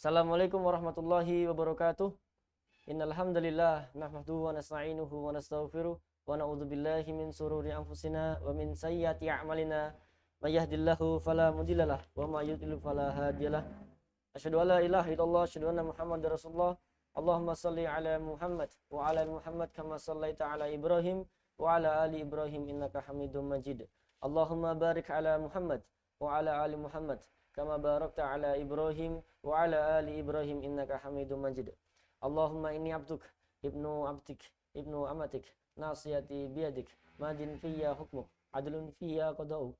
Assalamualaikum warahmatullahi wabarakatuh. Innal hamdalillah nahmaduhu wa nasta'inuhu wa nastaghfiruh wa na'udzu billahi min sururi anfusina wa min sayyiati a'malina. May yahdihillahu fala mudhillalah wa may yudlil fala hadiyalah. Asyhadu an la ilaha illallah, asyhadu anna Muhammadar Rasulullah. Allahumma shalli ala Muhammad wa ala ali Muhammad kama shallaita ala Ibrahim wa ala ali Ibrahim innaka Hamidum Majid. Allahumma barik ala Muhammad wa ala ali Muhammad kama barakta ala Ibrahim wa ala ali Ibrahim innaka Hamidum Majid. Allahumma inni abduk ibnu abdik ibnu amatik nasiyati biyadik madin fiyya hukmuk adlun fiyya qada'u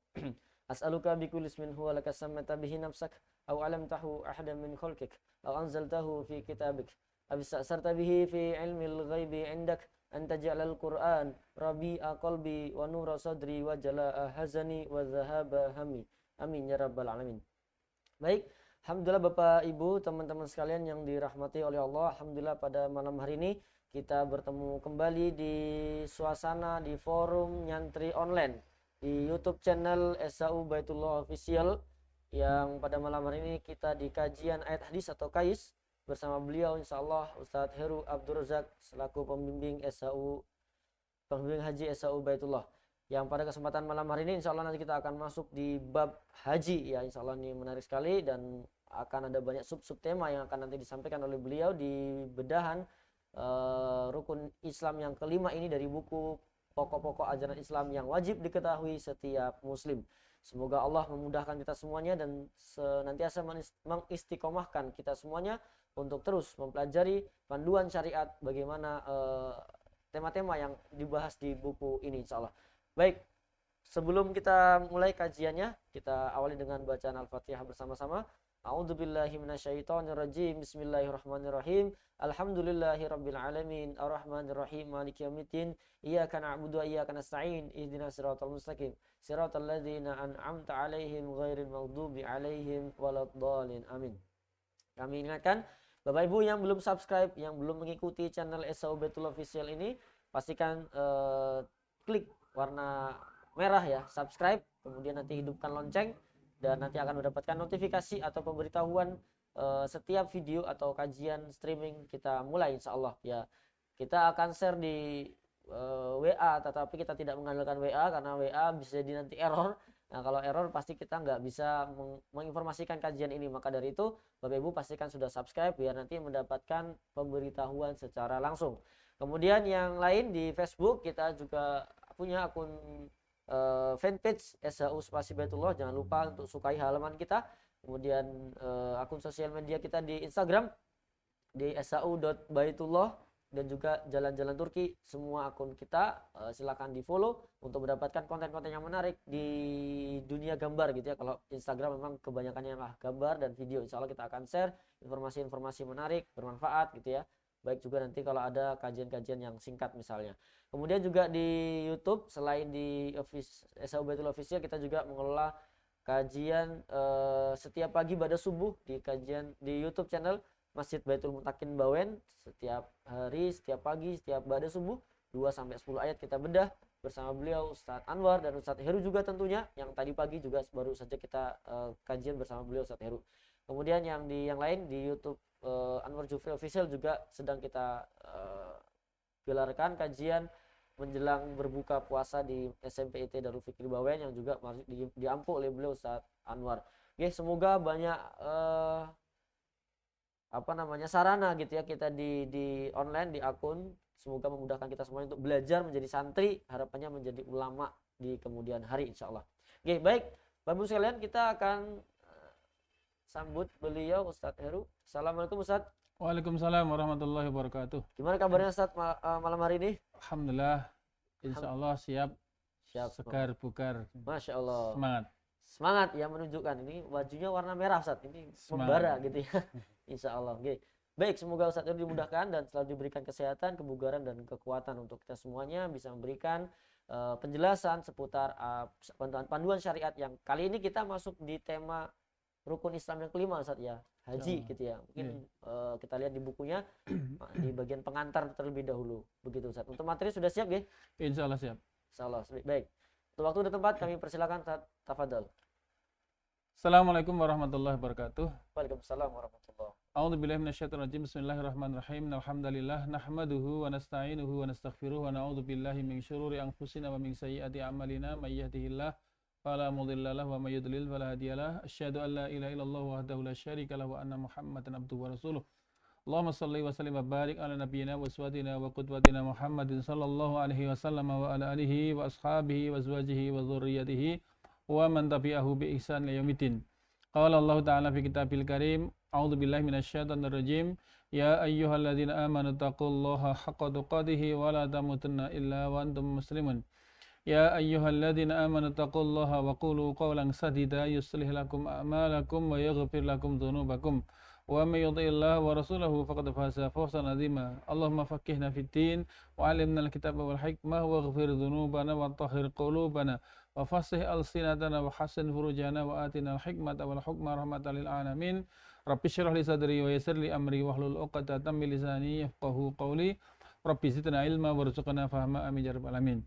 as'aluka bikulli ismin huwa laka sammata bihi nafsak aw alamtahu ahadan min khalqik aw anzaltahu fi kitabik aw ista'sarta bihi fi ilmil ghaibi indak an taj'alal qur'an rabi'a qalbi wa nura sadri wa jalaa hazani wa dhahaba hammi amin ya rabbal alamin. Baik, alhamdulillah Bapak Ibu, teman-teman sekalian yang dirahmati oleh Allah. Alhamdulillah pada malam hari ini kita bertemu kembali di suasana di forum nyantri online di YouTube channel SAU Baitullah Official, yang pada malam hari ini kita di kajian ayat hadis atau KAIS bersama beliau insyaallah Ustadz Heru Abdul Razak selaku pembimbing haji SAU Baitullah. Yang pada kesempatan malam hari ini insya Allah nanti kita akan masuk di bab haji ya, insya Allah ini menarik sekali dan akan ada banyak sub-sub tema yang akan nanti disampaikan oleh beliau di bedahan rukun Islam yang kelima ini dari buku pokok-pokok ajaran Islam yang wajib diketahui setiap muslim. Semoga Allah memudahkan kita semuanya dan senantiasa mengistiqomahkan kita semuanya untuk terus mempelajari panduan syariat bagaimana tema-tema yang dibahas di buku ini insya Allah. Baik, sebelum kita mulai kajiannya, kita awali dengan bacaan Al-Fatihah bersama-sama. A'udzubillahi minasyaitonirrajim. Bismillahirrahmanirrahim. Alhamdulillahirabbil alamin, arrahmanirrahim, maliki yaumiddin. Iyyaka na'budu wa iyyaka nasta'in. Ihdinas siratal mustaqim. Siratal ladzina an'amta 'alaihim ghairil maghdubi 'alaihim waladdallin. Amin. Kami ingatkan Bapak Ibu yang belum subscribe, yang belum mengikuti channel SAU Baitullah Official ini, pastikan klik warna merah ya, subscribe, kemudian nanti hidupkan lonceng dan nanti akan mendapatkan notifikasi atau pemberitahuan setiap video atau kajian streaming kita mulai insya Allah ya. Kita akan share di WA, tetapi kita tidak mengandalkan WA karena WA bisa jadi nanti error. Nah kalau error pasti kita nggak bisa menginformasikan kajian ini, maka dari itu Bapak Ibu pastikan sudah subscribe biar nanti mendapatkan pemberitahuan secara langsung. Kemudian yang lain di Facebook kita juga punya akun fanpage SAU Spasi Baitullah, jangan lupa untuk sukai halaman kita. Kemudian akun sosial media kita di Instagram di sau.baitullah dan juga jalan-jalan Turki, semua akun kita silakan di follow untuk mendapatkan konten-konten yang menarik di dunia gambar gitu ya. Kalau Instagram memang kebanyakannya gambar dan video, insya Allah kita akan share informasi-informasi menarik bermanfaat gitu ya. Baik juga nanti kalau ada kajian-kajian yang singkat misalnya. Kemudian juga di YouTube selain di SAU Baitullah Official, kita juga mengelola kajian setiap pagi pada subuh di kajian di YouTube channel Masjid Baitul Mutakin Bawen. Setiap hari, setiap pagi, setiap pada subuh 2 sampai 10 ayat kita bedah bersama beliau Ustadz Anwar dan Ustadz Heru juga tentunya. Yang tadi pagi juga baru saja kita kajian bersama beliau Ustadz Heru. Kemudian yang lain di YouTube Anwar Jufri Official juga sedang kita gelarkan kajian menjelang berbuka puasa di SMP IT Darul Fikri Bawen yang juga diampu oleh beliau Ustadz Anwar. Oke, semoga banyak sarana gitu ya kita di online, di akun. Semoga memudahkan kita semuanya untuk belajar menjadi santri, harapannya menjadi ulama di kemudian hari insyaallah. Oke, baik Bapak Ibu sekalian, kita akan sambut beliau Ustadz Heru. Assalamualaikum Ustadz. Waalaikumsalam warahmatullahi wabarakatuh. Gimana kabarnya Ustadz malam hari ini? Alhamdulillah, insya Allah siap, segar bugar. Masya Allah. Semangat ya, menunjukkan ini bajunya warna merah Ustadz, ini membara gitu ya. Insya Allah. Oke. Baik, semoga Ustadz Heru dimudahkan dan selalu diberikan kesehatan, kebugaran dan kekuatan untuk kita semuanya bisa memberikan penjelasan seputar panduan syariat yang kali ini kita masuk di tema rukun Islam yang kelima Ustadz ya, haji gitu ya. Mungkin kita lihat di bukunya di bagian pengantar terlebih dahulu. Begitu Ustadz. Untuk materi sudah siap ya? Insya Allah siap. Insya Allah. Baik. Untuk waktu dan tempat kami persilakan Ustadz, tafadhol. Assalamualaikum warahmatullahi wabarakatuh. Waalaikumsalam warahmatullahi wabarakatuh. A'udzu billahi minasyaitonir rajim. Bismillahirrahmanirrahim. Alhamdulillah nahmaduhu wa nasta'inuhu wa nastaghfiruh wa na'udzu billahi min syururi anfusina wa min sayyiati a'malina may yahdihillahu fala mudilla lahu wa may yudlil fala hadiyalah. Asyhadu an la ilaha illallah wahdahu la syarika lahu wa anna Muhammadan abduhu wa rasuluh. Allahumma shalli wa sallim wa barik ala nabiyyina wa uswatina wa qudwatina Muhammadin sallallahu alaihi wasallam wa ala alihi wa ashabihi wa azwajihi wa dzurriyyatihi wa man tabi'ahu bi ihsan ila yaumiddin. Qala Allah Ta'ala fi kitabil karim, a'udzu billahi minasyaitonir rajim, ya ayyuhalladzina amanu taqullaha haqqa tuqatih wa la tamutunna illa wa antum muslimun. Ya ayyuhalladzina amanu taqullaha wa qulu qawlan sadida yuslih lakum a'malakum wa yaghfir lakum dhunubakum. Wa may yuti'illaha wa rasulahu faqad faza fawzan 'azima. Allahumma faqqihna fid din wa 'allimna al-kitaba wal hikmah waghfir dhunubana wa tahhir qulubana wa fasih alsinatana wa hasin furujana wa atina al-hikmata wal hukma rahmatan lil alamin. Rabbi shrah li sadri wa yassir li amri wahlul 'uqdatam min lisani yafqahu qawli. Rabbi zidna ilma warzuqna fahma amin ya rabbal alamin.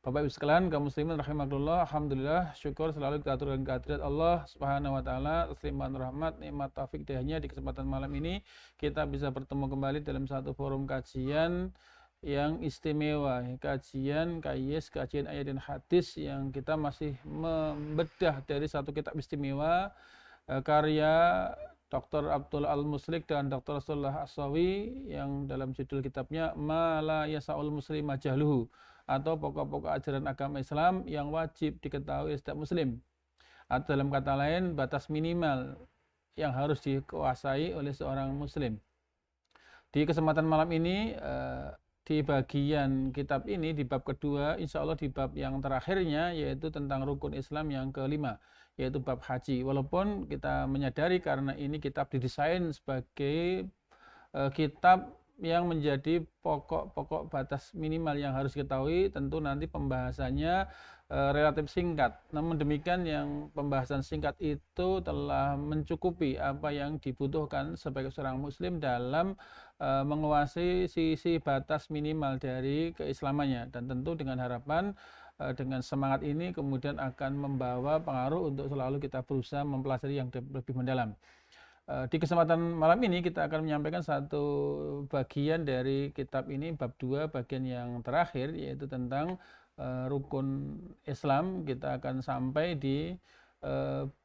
Bapak Ibu sekalian, kaum muslimin rahimakumullah, alhamdulillah, syukur selalu kita aturkan kehadirat Allah Subhanahu wa taala, limpahan rahmat, nikmat taufik dahnya di kesempatan malam ini kita bisa bertemu kembali dalam satu forum kajian yang istimewa, kajian KIS, kajian ayat dan hadis yang kita masih membedah dari satu kitab istimewa karya Dr. Abdul Al-Muslik dan Dr. Rasulullah As-Sawi yang dalam judul kitabnya Ma la yasa'ul muslima jahluhu, atau pokok-pokok ajaran agama Islam yang wajib diketahui setiap muslim, atau dalam kata lain batas minimal yang harus dikuasai oleh seorang muslim. Di kesempatan malam ini di bagian kitab ini, di bab kedua, insya Allah di bab yang terakhirnya, yaitu tentang rukun Islam yang kelima, yaitu bab haji. Walaupun kita menyadari karena ini kitab didesain sebagai kitab yang menjadi pokok-pokok batas minimal yang harus diketahui, tentu nanti pembahasannya relatif singkat. Namun demikian, yang pembahasan singkat itu telah mencukupi apa yang dibutuhkan sebagai seorang muslim dalam menguasai sisi batas minimal dari keislamannya. Dan tentu dengan harapan dengan semangat ini kemudian akan membawa pengaruh untuk selalu kita berusaha mempelajari yang lebih mendalam. Di kesempatan malam ini kita akan menyampaikan satu bagian dari kitab ini, bab 2, bagian yang terakhir, yaitu tentang rukun Islam. Kita akan sampai di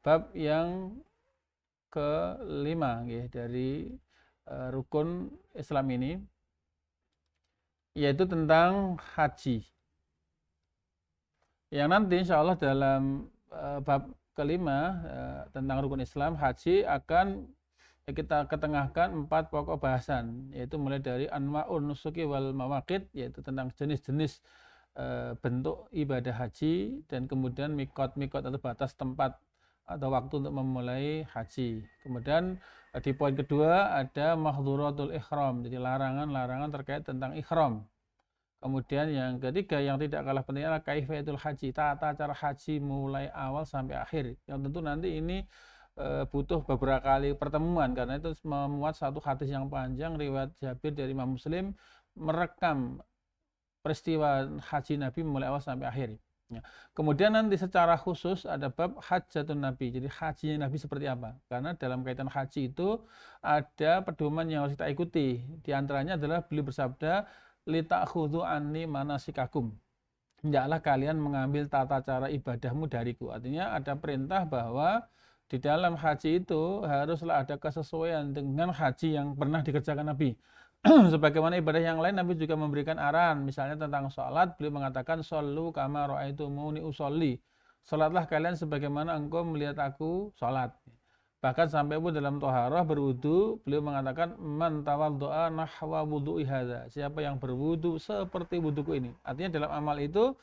bab yang kelima ya, dari rukun Islam ini, yaitu tentang haji. Yang nanti insya Allah dalam bab kelima tentang rukun Islam, haji, akan kita ketengahkan 4 pokok bahasan, yaitu mulai dari anwa'un nusuki wal mawaqit, yaitu tentang jenis-jenis bentuk ibadah haji, dan kemudian mikot atau batas tempat atau waktu untuk memulai haji. Kemudian di poin kedua ada mahdhuratul ihram, jadi larangan-larangan terkait tentang ihram. Kemudian yang ketiga yang tidak kalah penting adalah kaifiyatul haji, tata cara haji mulai awal sampai akhir. Yang tentu nanti ini butuh beberapa kali pertemuan, karena itu memuat satu hadis yang panjang riwayat Jabir dari Imam Muslim merekam peristiwa haji Nabi mulai awal sampai akhir. Ya. Kemudian nanti secara khusus ada bab hajjatun Nabi, jadi hajinya Nabi seperti apa. Karena dalam kaitan haji itu ada pedoman yang harus kita ikuti. Di antaranya adalah beliau bersabda, lita'khudhu anni manasikakum, hendaklah kalian mengambil tata cara ibadahmu dariku. Artinya ada perintah bahwa di dalam haji itu haruslah ada kesesuaian dengan haji yang pernah dikerjakan Nabi. Sebagaimana ibadah yang lain, Nabi juga memberikan arahan. Misalnya tentang sholat, beliau mengatakan shollu kama ra'aitumuni usolli, sholatlah kalian sebagaimana engkau melihat aku sholat. Bahkan sampai pun dalam toharoh berwudu, beliau mengatakan man tawaddo'a nahwa wudu'i hadza, siapa yang berwudu seperti wuduku ini. Artinya dalam amal itu,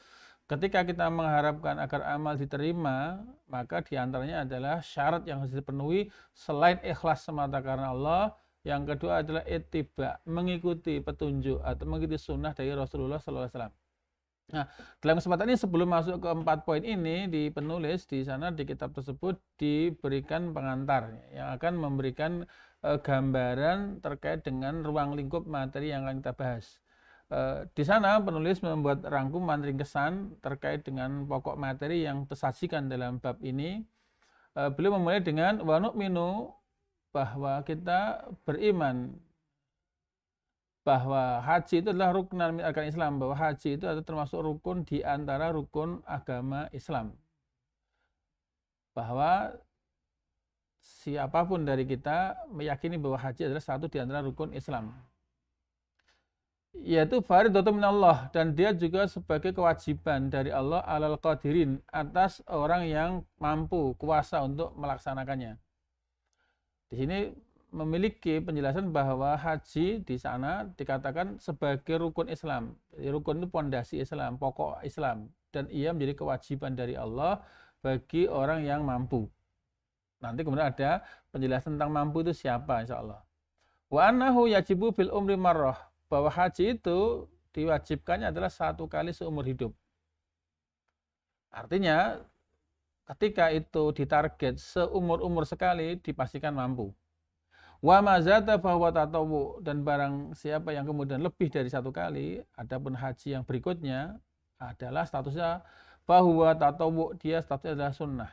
ketika kita mengharapkan agar amal diterima, maka diantaranya adalah syarat yang harus dipenuhi selain ikhlas semata karena Allah. Yang kedua adalah ittiba, mengikuti petunjuk atau mengikuti sunnah dari Rasulullah SAW. Nah, dalam kesempatan ini sebelum masuk ke 4 poin ini, di penulis di sana di kitab tersebut diberikan pengantar yang akan memberikan gambaran terkait dengan ruang lingkup materi yang akan kita bahas. Di sana penulis membuat rangkuman ringkesan terkait dengan pokok materi yang tersajikan dalam bab ini. Beliau memulai dengan wa nu'minu, bahwa kita beriman bahwa haji itu adalah ruknan min arkan Islam, bahwa haji itu adalah termasuk rukun di antara rukun agama Islam. Bahwa siapapun dari kita meyakini bahwa haji adalah satu di antara rukun Islam. Yaitu fardhatun minallah, dan dia juga sebagai kewajiban dari Allah alal qadirin, atas orang yang mampu, kuasa untuk melaksanakannya. Di sini memiliki penjelasan bahwa haji di sana dikatakan sebagai rukun Islam. Rukun itu pondasi Islam, pokok Islam, dan ia menjadi kewajiban dari Allah bagi orang yang mampu. Nanti kemudian ada penjelasan tentang mampu itu siapa, insya Allah. Wa annahu yajibu bil umri marrah, bahwa haji itu diwajibkannya adalah satu kali seumur hidup. Artinya ketika itu ditarget seumur-umur sekali dipastikan mampu. Wa mazata fahuwa tatawwu, dan barang siapa yang kemudian lebih dari satu kali, adapun haji yang berikutnya adalah statusnya fahuwa tatawwu, dia statusnya adalah sunnah.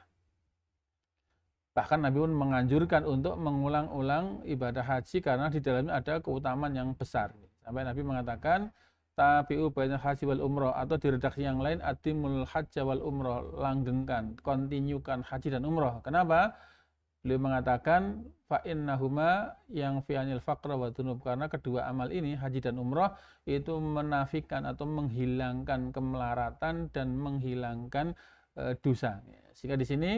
Bahkan Nabi pun menganjurkan untuk mengulang-ulang ibadah haji karena di dalamnya ada keutamaan yang besar. Sampai Nabi mengatakan tabi'u bainal haji wal umrah, atau di redaksi yang lain atimul hajja wal umrah, langgengkan, kontinyukan haji dan umrah. Kenapa? Beliau mengatakan fa innahuma yang fi'anil faqra wa dzunub, karena kedua amal ini, haji dan umrah, itu menafikan atau menghilangkan kemelaratan dan menghilangkan dosa. Sehingga di sini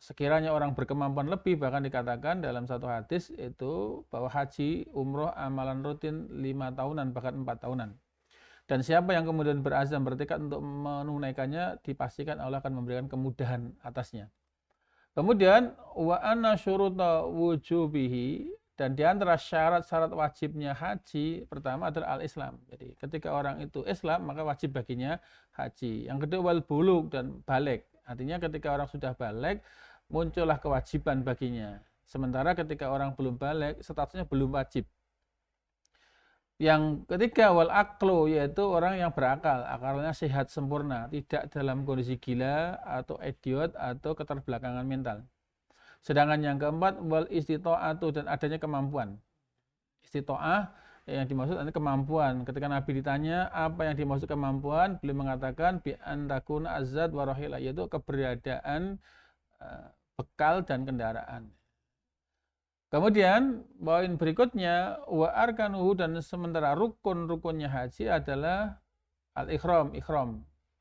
sekiranya orang berkemampuan lebih, bahkan dikatakan dalam satu hadis itu bahwa haji, umrah amalan rutin 5 tahunan bahkan 4 tahunan. Dan siapa yang kemudian berazam, bertekad untuk menunaikannya, dipastikan Allah akan memberikan kemudahan atasnya. Kemudian wa anna syuruta wujubihi, dan di antara syarat-syarat wajibnya haji pertama adalah al-Islam. Jadi ketika orang itu Islam maka wajib baginya haji. Yang kedua wal bulug, dan balik. Artinya ketika orang sudah balik muncullah kewajiban baginya. Sementara ketika orang belum balik statusnya belum wajib. Yang ketiga wal aqlu, yaitu orang yang berakal, akalnya sehat sempurna, tidak dalam kondisi gila atau idiot atau keterbelakangan mental. Sedangkan yang keempat wal istita'atu, dan adanya kemampuan. Istita'ah yang dimaksud adalah kemampuan. Ketika Nabi ditanya apa yang dimaksud kemampuan, beliau mengatakan bi antakuna azzad wa rahila, yaitu keberadaan bekal dan kendaraan. Kemudian poin berikutnya wa arkanuhu, dan sementara rukun-rukunnya haji adalah al-ikhram,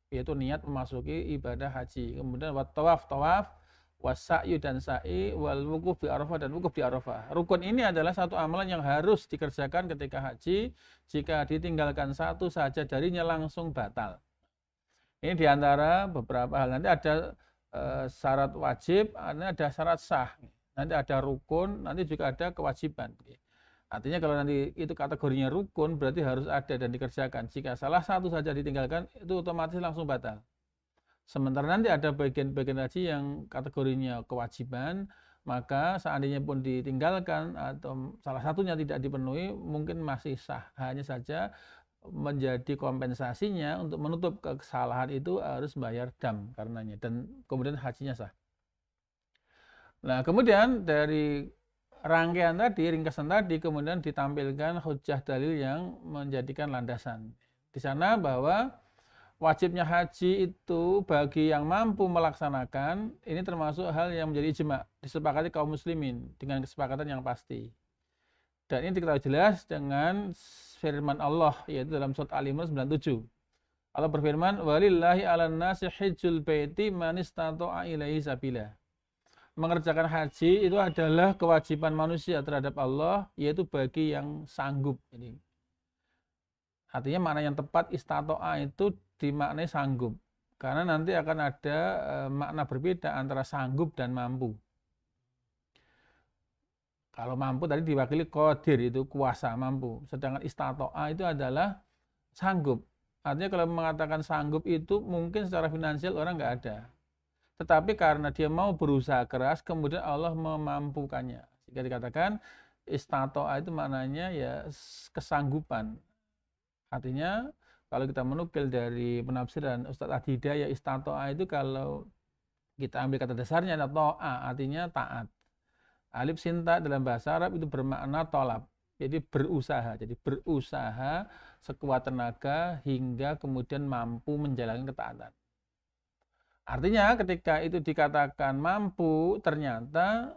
yaitu niat memasuki ibadah haji. Kemudian wa tawaf, wasa'yu, dan sa'i, wal wukuf di Arafah, dan wukuf di Arafah. Rukun ini adalah satu amalan yang harus dikerjakan ketika haji. Jika ditinggalkan satu saja darinya langsung batal. Ini diantara beberapa hal. Nanti ada syarat wajib, ada syarat sah. Nanti ada rukun, nanti juga ada kewajiban. Artinya kalau nanti itu kategorinya rukun, berarti harus ada dan dikerjakan. Jika salah satu saja ditinggalkan, itu otomatis langsung batal. Sementara nanti ada bagian-bagian haji yang kategorinya kewajiban, maka seandainya pun ditinggalkan atau salah satunya tidak dipenuhi, mungkin masih sah. Hanya saja menjadi kompensasinya untuk menutup kesalahan itu harus bayar dam karenanya, dan kemudian hajinya sah. Nah, kemudian dari rangkaian tadi, ringkasan tadi, kemudian ditampilkan hujjah dalil yang menjadikan landasan. Di sana bahwa wajibnya haji itu bagi yang mampu melaksanakan, ini termasuk hal yang menjadi ijma', disepakati kaum muslimin dengan kesepakatan yang pasti. Dan ini diketahui jelas dengan firman Allah, yaitu dalam surat Al-Imran 97. Allah berfirman, walillahi 'alan nasi hijjul baiti man istata'a ilaihi sabila. Mengerjakan haji itu adalah kewajiban manusia terhadap Allah, yaitu bagi yang sanggup. Ini artinya makna yang tepat istata'a itu dimaknai sanggup, karena nanti akan ada makna berbeda antara sanggup dan mampu. Kalau mampu tadi diwakili qadir, itu kuasa, mampu. Sedangkan istata'a itu adalah sanggup. Artinya kalau mengatakan sanggup itu mungkin secara finansial orang nggak ada. Tetapi karena dia mau berusaha keras, kemudian Allah memampukannya. Jika dikatakan istata'a itu maknanya ya kesanggupan. Artinya kalau kita menukil dari penafsiran Ustadz Ad-Hidayah, istata'a itu kalau kita ambil kata dasarnya adalah ta'a, artinya taat. Alif sinta dalam bahasa Arab itu bermakna tolab. Jadi berusaha. Jadi berusaha sekuat tenaga hingga kemudian mampu menjalankan ketaatan. Artinya ketika itu dikatakan mampu, ternyata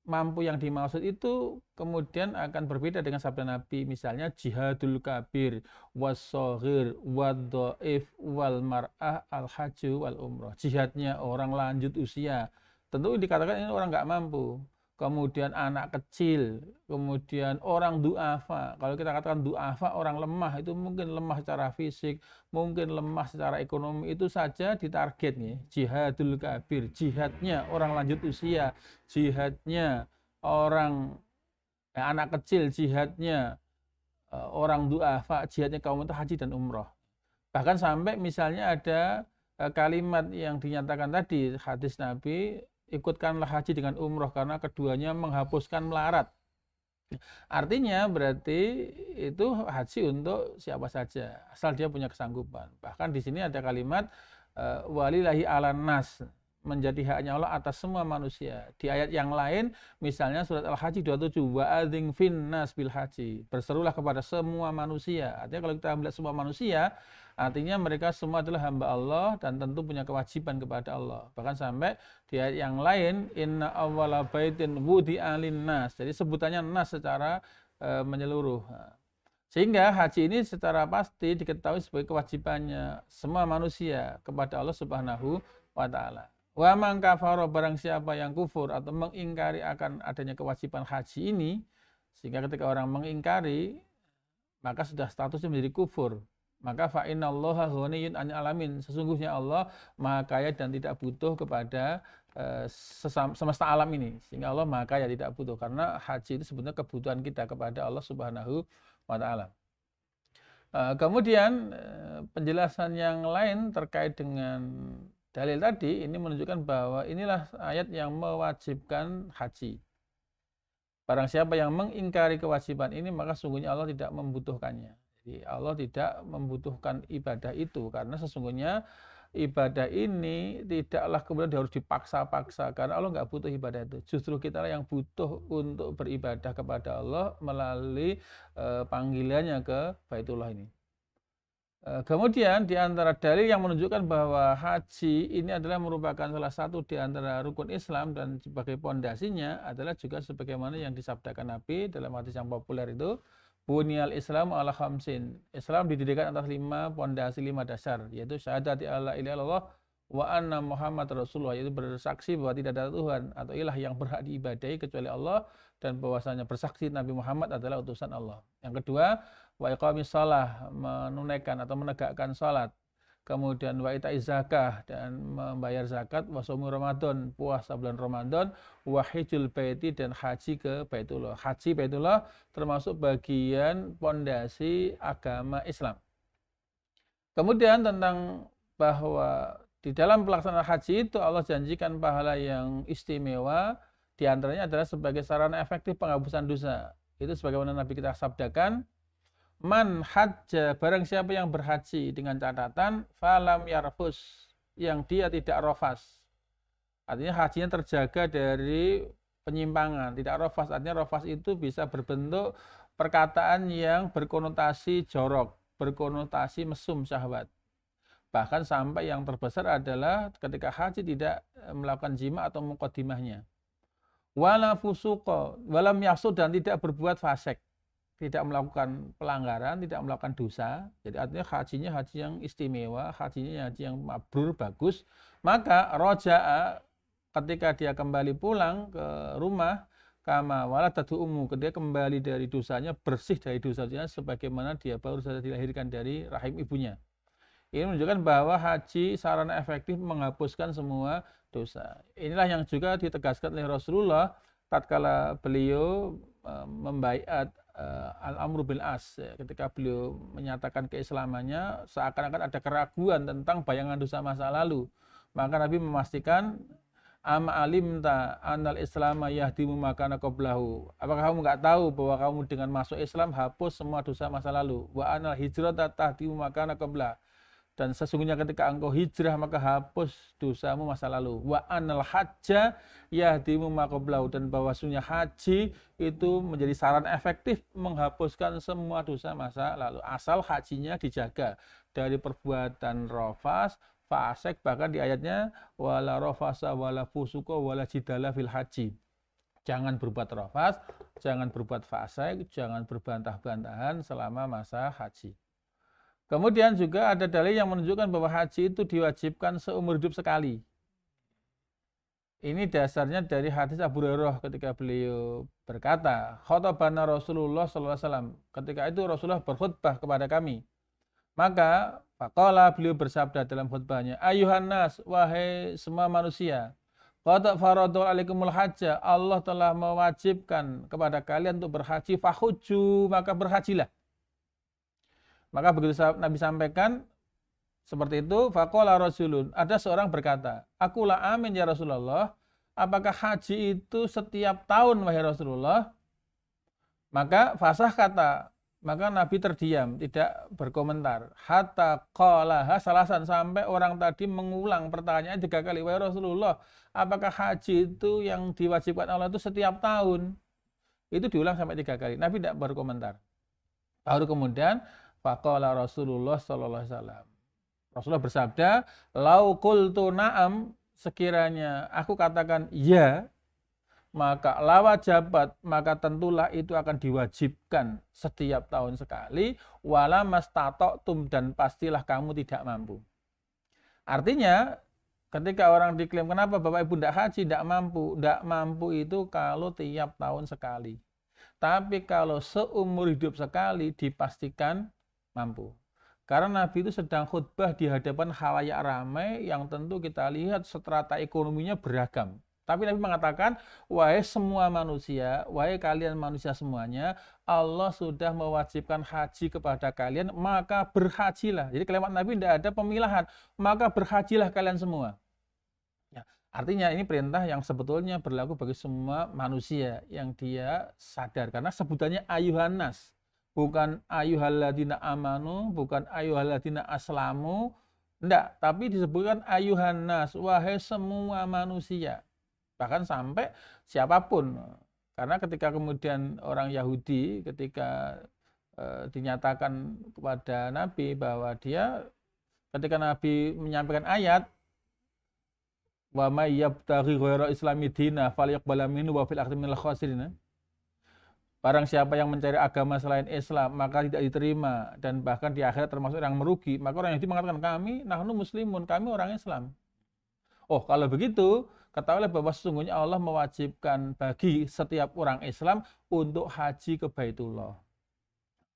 mampu yang dimaksud itu kemudian akan berbeda dengan sabda Nabi. Misalnya jihadul kabir, was-soghir, wad-dhaif, wal mar'ah, al-haju, wal umroh. Jihadnya orang lanjut usia. Tentu dikatakan ini orang nggak mampu. Kemudian anak kecil, kemudian orang du'afa. Kalau kita katakan du'afa, orang lemah, itu mungkin lemah secara fisik, mungkin lemah secara ekonomi, itu saja ditarget nih. Jihadul kabir, jihadnya orang lanjut usia, jihadnya orang anak kecil, jihadnya orang du'afa, jihadnya kaum itu haji dan umroh. Bahkan sampai misalnya ada kalimat yang dinyatakan tadi, hadis Nabi, ikutkanlah haji dengan umroh karena keduanya menghapuskan melarat. Artinya berarti itu haji untuk siapa saja, asal dia punya kesanggupan. Bahkan di sini ada kalimat walillahi alan nas, menjadi haknya Allah atas semua manusia. Di ayat yang lain, misalnya surat Al-Haji 27, wa'adzin fin nas bil haji, berserulah kepada semua manusia. Artinya kalau kita melihat semua manusia, artinya mereka semua adalah hamba Allah dan tentu punya kewajiban kepada Allah. Bahkan sampai di ayat yang lain, inna awwala baitin wudi'a linnas. Jadi sebutannya nas secara menyeluruh. Sehingga haji ini secara pasti diketahui sebagai kewajibannya semua manusia kepada Allah Subhanahu wa taala. Wa man kafara, barang siapa yang kufur atau mengingkari akan adanya kewajiban haji ini, sehingga ketika orang mengingkari maka sudah statusnya menjadi kufur. Maka fa innallaha ghaniyyun 'anil alamin, sesungguhnya Allah Maha Kaya dan tidak butuh kepada semesta alam ini. Sehingga Allah Maha Kaya, tidak butuh, karena haji itu sebenarnya kebutuhan kita kepada Allah Subhanahu wa taala. Kemudian penjelasan yang lain terkait dengan dalil tadi ini menunjukkan bahwa inilah ayat yang mewajibkan haji. Barang siapa yang mengingkari kewajiban ini, maka sungguhnya Allah tidak membutuhkannya. Jadi Allah tidak membutuhkan ibadah itu, karena sesungguhnya ibadah ini tidaklah kemudian harus dipaksa-paksa, karena Allah nggak butuh ibadah itu. Justru kita yang butuh untuk beribadah kepada Allah melalui panggilannya ke Baitullah ini. Kemudian di antara dalil yang menunjukkan bahwa haji ini adalah merupakan salah satu di antara rukun Islam dan sebagai pondasinya adalah juga sebagaimana yang disabdakan Nabi dalam hadis yang populer itu, Bunyal Islam ala khamsin. Islam didirikan atas 5 pondasi, 5 dasar, yaitu syahadati alla ilaha illallah wa anna Muhammad Rasulullah, yaitu bersaksi bahwa tidak ada Tuhan atau ilah yang berhak diibadahi kecuali Allah, dan bahwasanya bersaksi Nabi Muhammad adalah utusan Allah. Yang kedua, wa iqamis shalah, menunaikan atau menegakkan salat. Kemudian wa ita'iz zakah, dan membayar zakat, wa shaumi Ramadan, puasa bulan Ramadan, wa hijjul baiti, dan haji ke Baitullah. Haji Baitullah termasuk bagian pondasi agama Islam. Kemudian tentang bahwa di dalam pelaksanaan haji itu Allah janjikan pahala yang istimewa, di antaranya adalah sebagai sarana efektif penghapusan dosa. Itu sebagaimana Nabi kita sabdakan, man hajja, barang siapa yang berhaji dengan catatan falam yarfus, yang dia tidak rofas. Artinya hajinya terjaga dari penyimpangan, tidak rofas. Artinya rofas itu bisa berbentuk perkataan yang berkonotasi jorok, berkonotasi mesum syahwat. Bahkan sampai yang terbesar adalah ketika haji tidak melakukan jima atau muqaddimahnya. Wala fusuqa, walam yasud, dan tidak berbuat fasik, tidak melakukan pelanggaran, tidak melakukan dosa. Jadi artinya hajinya haji yang istimewa, hajinya haji yang mabrur, bagus. Maka roja'a, ketika dia kembali pulang ke rumah, kama waladatu ummu, ketika kembali dari dosanya, bersih dari dosanya sebagaimana dia baru saja dilahirkan dari rahim ibunya. Ini menunjukkan bahwa haji sarana efektif menghapuskan semua dosa. Inilah yang juga ditegaskan oleh Rasulullah tatkala beliau membaiat Al-Amru bil As, ketika beliau menyatakan keislamannya, seakan-akan ada keraguan tentang bayangan dosa masa lalu. Maka Nabi memastikan, ama alimta anal islama yahdimu makana qablahu, apakah kamu nggak tahu bahwa kamu dengan masuk Islam hapus semua dosa masa lalu. Wa anal hijrata tahdimu makana qablah, dan sesungguhnya ketika engkau hijrah maka hapus dosamu masa lalu. Wa anal hajja yahdimu ma qablahu, dan bahwasanya haji itu menjadi saran efektif menghapuskan semua dosa masa lalu, asal hajinya dijaga dari perbuatan rafas, fasik, bahkan di ayatnya wala rafasa wala fusuqa wala jidala fil haji. Jangan berbuat rafas, jangan berbuat fasik, jangan berbantah-bantahan selama masa haji. Kemudian juga ada dalil yang menunjukkan bahwa haji itu diwajibkan seumur hidup sekali. Ini dasarnya dari hadis Abu Hurairah ketika beliau berkata, "Khatabana Rasulullah sallallahu alaihi wasallam." Ketika itu Rasulullah berkhutbah kepada kami. Maka faqala, beliau bersabda dalam khutbahnya, "Ayuhan nas, wahai semua manusia, qad faradha alaikumul hajja." Allah telah mewajibkan kepada kalian untuk berhaji, fahujju, maka berhajilah. Maka begitu Nabi sampaikan seperti itu, faqala rasulun, ada seorang berkata, "Aku la amin ya Rasulullah, apakah haji itu setiap tahun wahai Rasulullah?" Maka fasah kata, maka Nabi terdiam, tidak berkomentar. Hatta qalaha salasan, sampai orang tadi mengulang pertanyaan 3 kali, "Wahai Rasulullah, apakah haji itu yang diwajibkan Allah itu setiap tahun?" Itu diulang sampai 3 kali. Nabi tidak berkomentar. Baru kemudian faqala Rasulullah sallallahu alaihi wasallam. Rasulullah bersabda, "Lau qultu na'am, sekiranya aku katakan ya, maka lawajabat, maka tentulah itu akan diwajibkan setiap tahun sekali, wala mastata'tum, dan pastilah kamu tidak mampu." Artinya ketika orang diklaim, "Kenapa Bapak Ibu tidak haji?" Tidak mampu. Tidak mampu itu kalau tiap tahun sekali. Tapi kalau seumur hidup sekali dipastikan mampu. Karena Nabi itu sedang khutbah di hadapan khalayak ramai yang tentu kita lihat strata ekonominya beragam. Tapi Nabi mengatakan, "Wahai semua manusia, wahai kalian manusia semuanya, Allah sudah mewajibkan haji kepada kalian, maka berhajilah." Jadi kalimat Nabi tidak ada pemilahan, maka berhajilah kalian semua. Ya, artinya ini perintah yang sebetulnya berlaku bagi semua manusia yang dia sadar. Karena sebutannya ayuhan nas. Bukan ayyuhalladzina amanu, bukan ayyuhalladzina aslamu, enggak, tapi disebutkan ayuhan nas, wahai semua manusia. Bahkan sampai siapapun. Karena ketika kemudian orang Yahudi ketika dinyatakan kepada Nabi bahwa dia, ketika Nabi menyampaikan ayat wa may yabtaghi ghaira islami dina falyaqbal minhu wa fil akhirati minal khasirin. Barang siapa yang mencari agama selain Islam maka tidak diterima dan bahkan di akhirat termasuk yang merugi. Maka orang Yahudi mengatakan, "Kami nahnu muslimun, kami orang Islam." Oh, kalau begitu ketahuilah bahwa sesungguhnya Allah mewajibkan bagi setiap orang Islam untuk haji ke Baitullah.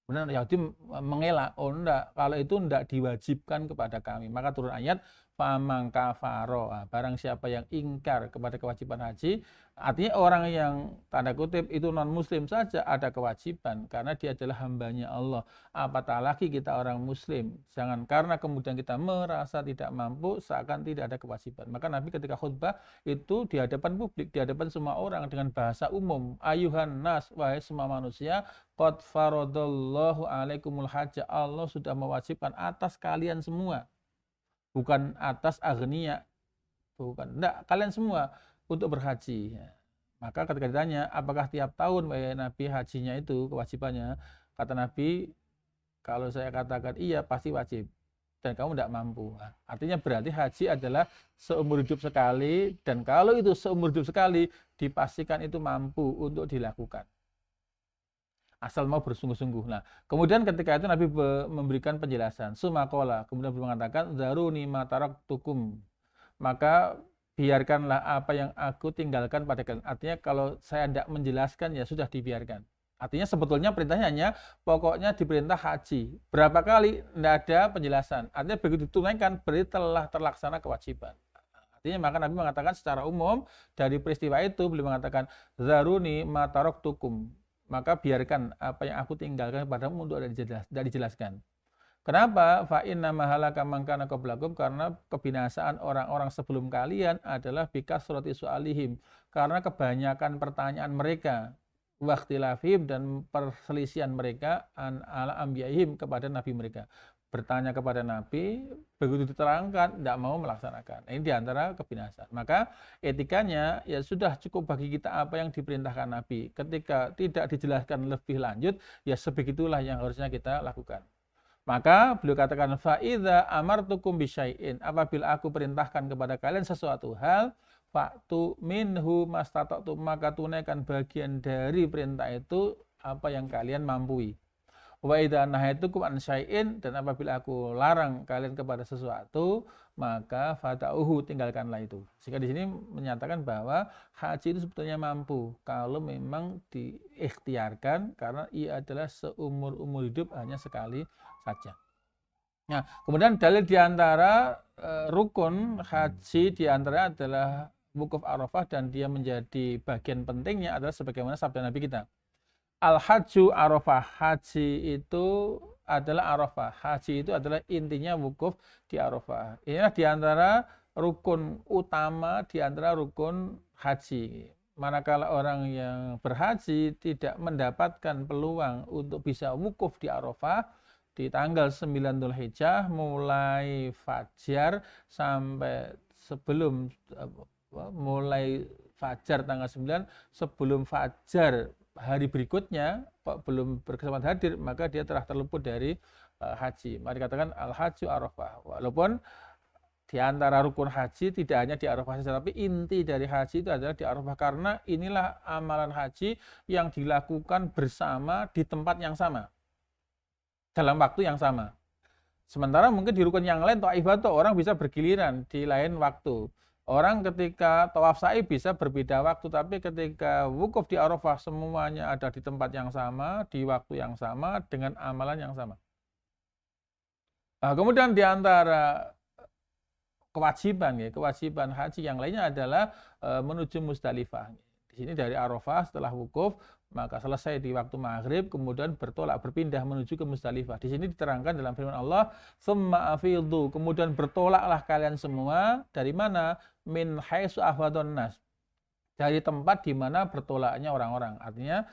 Benar, Yahudi mengelak, "Oh enggak, kalau itu enggak diwajibkan kepada kami." Maka turun ayat, "Faman kafaro." Barang siapa yang ingkar kepada kewajiban haji, artinya orang yang tanda kutip itu non muslim saja ada kewajiban karena dia adalah hambanya Allah. Apatah lagi kita orang muslim. Jangan karena kemudian kita merasa tidak mampu seakan tidak ada kewajiban. Maka Nabi ketika khutbah itu di hadapan publik, di hadapan semua orang dengan bahasa umum, "Ayuhan nas, wahai semua manusia, qad faradallahu alaikumul hajja." Allah sudah mewajibkan atas kalian semua. Bukan atas agniya, bukan. Enggak, kalian semua untuk berhaji. Maka ketika ditanya, apakah tiap tahun wahai Nabi hajinya itu kewajibannya? Kata Nabi, "Kalau saya katakan iya, pasti wajib. Dan kamu tidak mampu." Artinya berarti haji adalah seumur hidup sekali, dan kalau itu seumur hidup sekali, dipastikan itu mampu untuk dilakukan. Asal mau bersungguh-sungguh. Nah, kemudian ketika itu Nabi memberikan penjelasan. Sumakola, kemudian beliau mengatakan, "Zaruni ma taraktukum." Maka biarkanlah apa yang aku tinggalkan pada kalian. Artinya kalau saya tidak menjelaskan ya sudah dibiarkan. Artinya sebetulnya perintahnya hanya pokoknya diperintah haji. Berapa kali tidak ada penjelasan. Artinya begitu ditunaikan berarti telah terlaksana kewajiban. Artinya maka Nabi mengatakan secara umum dari peristiwa itu beliau mengatakan, "Zaruni ma taraktukum." Maka biarkan apa yang aku tinggalkan padamu untuk tidak dijelaskan. Kenapa? Fa inna mahalaka man kana qablakum, karena kebinasaan orang-orang sebelum kalian adalah bikasrati su'alihim, karena kebanyakan pertanyaan mereka. wa ikhtilafihim, dan perselisihan mereka ala anbiya'ihim, kepada nabi mereka. Bertanya kepada nabi, begitu diterangkan tidak mau melaksanakan. Ini diantara kebinasaan. Maka etikanya ya sudah cukup bagi kita apa yang diperintahkan nabi. Ketika tidak dijelaskan lebih lanjut, ya sebegitulah yang harusnya kita lakukan. Maka beliau katakan, fa idza amartukum bisyai'in, apabila aku perintahkan kepada kalian sesuatu hal, fa'tu minhu mastata'tum, maka tunaikan bagian dari perintah itu apa yang kalian mampu. Wa idza nahaitukum an syai'in, dan apabila aku larang kalian kepada sesuatu, maka fata'uhu, tinggalkanlah itu. Sehingga di sini menyatakan bahwa haji itu sebetulnya mampu kalau memang diikhtiarkan, karena ia adalah seumur-umur hidup hanya sekali saja. Nah, kemudian dalil diantara rukun haji diantara adalah wukuf Arafah, dan dia menjadi bagian pentingnya adalah sebagaimana sabda Nabi kita. Al-hajju Arafah, haji itu adalah Arafah. Haji itu adalah intinya wukuf di Arafah. Inilah diantara rukun utama, diantara rukun haji. Manakala orang yang berhaji tidak mendapatkan peluang untuk bisa wukuf di Arafah di tanggal 9 Dzulhijjah, mulai fajar sampai sebelum mulai fajar tanggal 9, sebelum fajar hari berikutnya kok belum berkesempatan hadir, maka dia telah terluput dari haji. Mari katakan al-hajju Arafah. Walaupun di antara rukun haji tidak hanya di Arafah saja, tapi inti dari haji itu adalah di Arafah, karena inilah amalan haji yang dilakukan bersama di tempat yang sama, dalam waktu yang sama. Sementara mungkin di rukun yang lain, tawaf ibadah, orang bisa bergiliran di lain waktu. Orang ketika tawaf sa'i bisa berbeda waktu, tapi ketika wukuf di Arafah semuanya ada di tempat yang sama, di waktu yang sama, dengan amalan yang sama. Nah, kemudian di antara kewajiban haji yang lainnya adalah menuju Musdalifah. Di sini dari Arafah setelah wukuf, maka selesai di waktu maghrib, kemudian berpindah menuju ke Musdalifah. Di sini diterangkan dalam firman Allah, "Tsumma afidhu", kemudian bertolaklah kalian semua dari mana? Min haitsu afadun nas, dari tempat di mana bertolaknya orang-orang. Artinya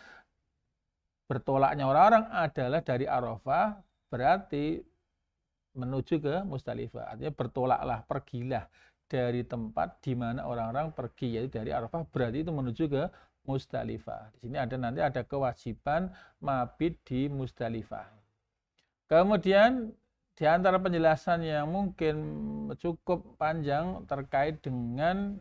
bertolaknya orang-orang adalah dari Arafah, berarti menuju ke Musdalifah. Artinya bertolaklah, pergilah dari tempat di mana orang-orang pergi, yaitu dari Arafah, berarti itu menuju ke Musdalifah. Di sini nanti ada kewajiban mabit di Musdalifah. Kemudian di antara penjelasan yang mungkin cukup panjang terkait dengan